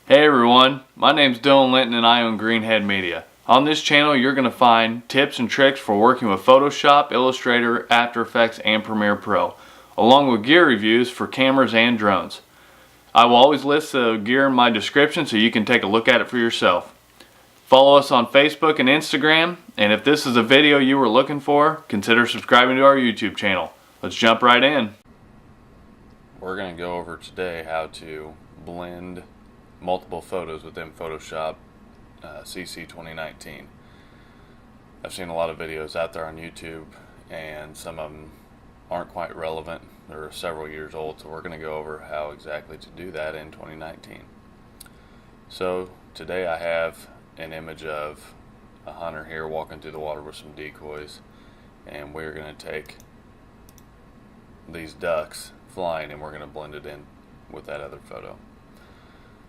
Hey everyone, my name's Dylan Linton and I own Greenhead Media. On this channel you're going to find tips and tricks for working with Photoshop, Illustrator, After Effects, and Premiere Pro, along with gear reviews for cameras and drones. I will always list the gear in my description so you can take a look at it for yourself. Follow us on Facebook and Instagram, and if this is a video you were looking for, consider subscribing to our YouTube channel. Let's jump right in. We're going to go over today how to blend multiple photos within Photoshop CC 2019. I've seen a lot of videos out there on YouTube and some of them aren't quite relevant. They're several years old, so we're going to go over how exactly to do that in 2019. So today I have an image of a hunter here walking through the water with some decoys, and we're going to take these ducks flying and we're going to blend it in with that other photo.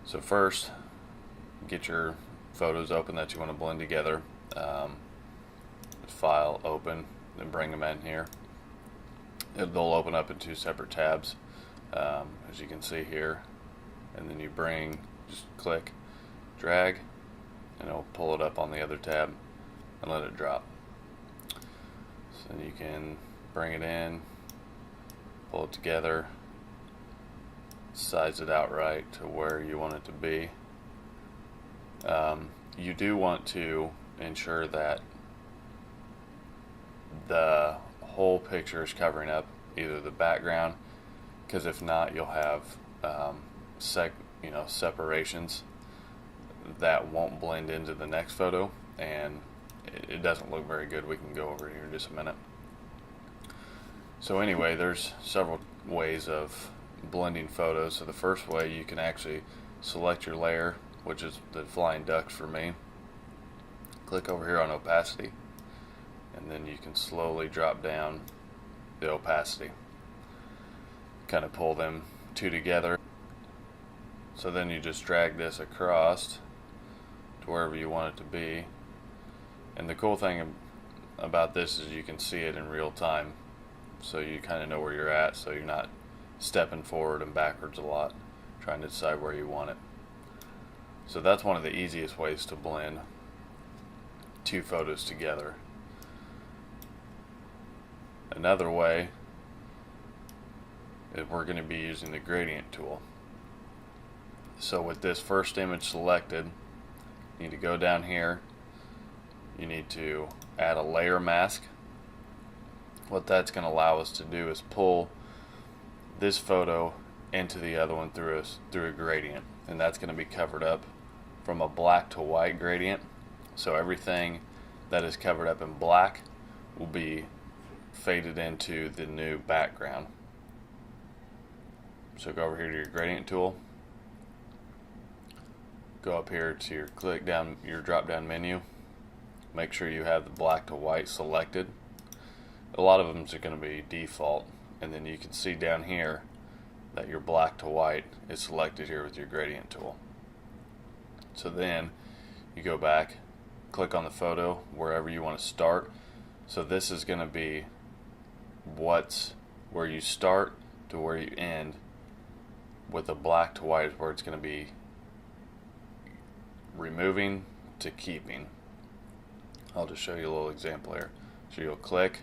So first, get your photos open that you want to blend together. File open, then bring them in here. They'll open up in two separate tabs, as you can see here. And then you just click, drag, and it'll pull it up on the other tab and let it drop. So you can bring it in, pull it together, size it out right to where you want it to be. You do want to ensure that the whole picture is covering up either the background, because if not you'll have separations that won't blend into the next photo and it doesn't look very good. We can go over here in just a minute. So anyway, there's several ways of blending photos. So the first way, you can actually select your layer, which is the flying ducks for me. Click over here on opacity, and then you can slowly drop down the opacity, kind of pull them two together. So then you just drag this across to wherever you want it to be, and the cool thing about this is you can see it in real time, so you kind of know where you're at, so you're not stepping forward and backwards a lot trying to decide where you want it. So that's one of the easiest ways to blend two photos together. Another way is we're going to be using the gradient tool. So with this first image selected, you need to go down here, you need to add a layer mask. What that's going to allow us to do is pull this photo into the other one through a gradient, and that's going to be covered up from a black to white gradient. So everything that is covered up in black will be faded into the new background. So go over here to your gradient tool, go up here to your drop down menu, make sure you have the black to white selected. A lot of them are going to be default, and then you can see down here that your black to white is selected here with your gradient tool. So then you go back, click on the photo wherever you want to start. So this is going to be where you start to where you end. With the black to white is where it's going to be removing to keeping. I'll just show you a little example here. So you'll click,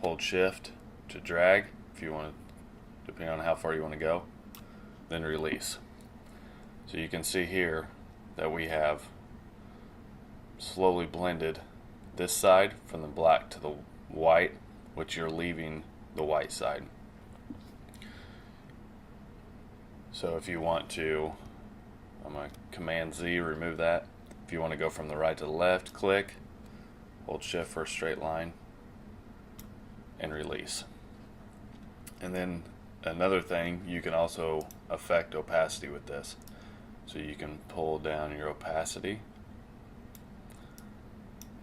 hold shift to drag if you want to, depending on how far you want to go, then release. So you can see here that we have slowly blended this side from the black to the white, which you're leaving the white side. So if you want to, I'm going to Command Z, remove that. If you want to go from the right to the left, click, hold shift for a straight line, and release. And then another thing, you can also affect opacity with this. So you can pull down your opacity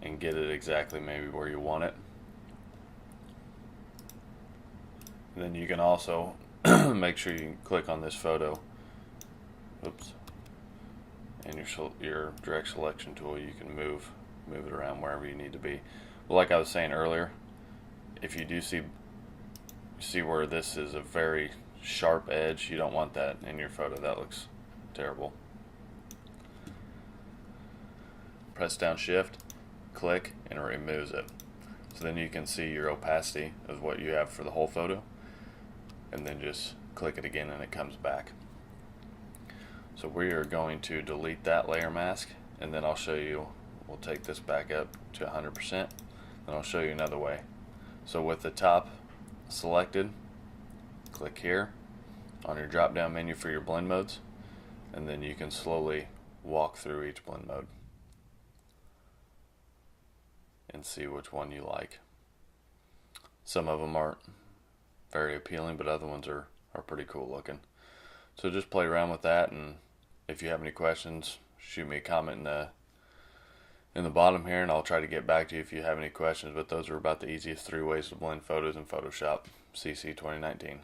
and get it exactly maybe where you want it. And then you can also make sure you click on this photo, and your direct selection tool, you can move it around wherever you need to be. But like I was saying earlier, if you do see where this is a very sharp edge, you don't want that in your photo. That looks terrible. press down shift, click, and it removes it. So then you can see your opacity of what you have for the whole photo, and then just click it again and it comes back. So we are going to delete that layer mask, and then I'll show you, we'll take this back up to 100%, and I'll show you another way. So with the top selected, click here on your drop down menu for your blend modes, and then you can slowly walk through each blend mode and see which one you like. Some of them aren't very appealing, but other ones are pretty cool looking. So just play around with that, and if you have any questions, shoot me a comment in the bottom here, and I'll try to get back to you if you have any questions. But those are about the easiest 3 ways to blend photos in Photoshop CC 2019.